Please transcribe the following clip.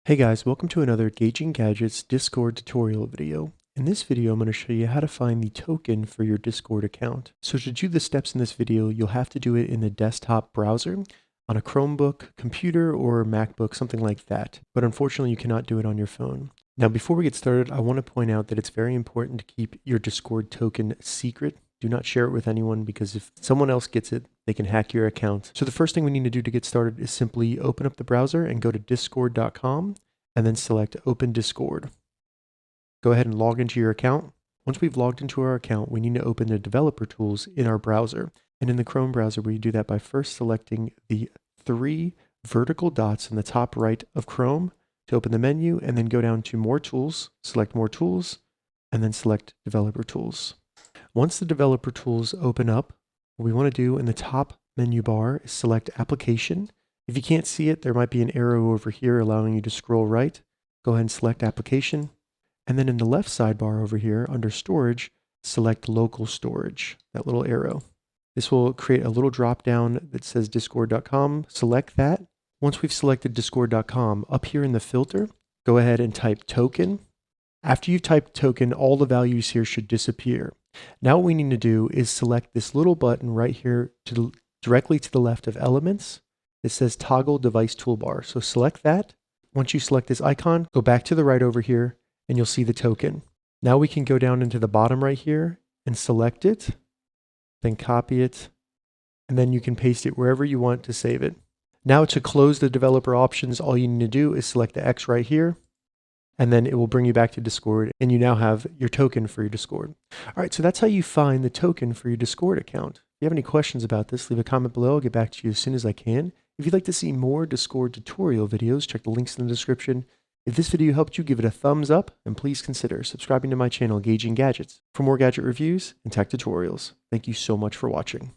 Hey guys, welcome to another Gauging Gadgets Discord tutorial video. In this video, I'm going to show you how to find the token for your Discord account. So to do the steps in this video, you'll have to do it in the desktop browser on a Chromebook, computer, or MacBook, something like that. But unfortunately, you cannot do it on your phone. Now, before we get started, I want to point out that it's very important to keep your Discord token secret. Do not share it with anyone because if someone else gets it, they can hack your account. So the first thing we need to do to get started is simply open up the browser and go to discord.com and then select Open Discord. Go ahead and log into your account. Once we've logged into our account, we need to open the developer tools in our browser. And in the Chrome browser, we do that by first selecting the three vertical dots in the top right of Chrome to open the menu, and then go down to More Tools, select More Tools, and then select Developer Tools. Once the developer tools open up, what we want to do in the top menu bar is select Application. If you can't see it, there might be an arrow over here allowing you to scroll right. Go ahead and select Application. And then in the left sidebar over here under Storage, select Local Storage, that little arrow. This will create a little drop down that says discord.com. Select that. Once we've selected discord.com, up here in the filter, go ahead and type token. After you've typed token, all the values here should disappear. Now what we need to do is select this little button right here directly to the left of Elements. It says Toggle Device Toolbar. So select that. Once you select this icon, go back to the right over here and you'll see the token. Now we can go down into the bottom right here and select it, then copy it, and then you can paste it wherever you want to save it. Now to close the developer options, all you need to do is select the X right here, and then it will bring you back to Discord, and you now have your token for your Discord. All right, so that's how you find the token for your Discord account. If you have any questions about this, leave a comment below. I'll get back to you as soon as I can. If you'd like to see more Discord tutorial videos, check the links in the description. If this video helped you, give it a thumbs up, and please consider subscribing to my channel, Gauging Gadgets, for more gadget reviews and tech tutorials. Thank you so much for watching.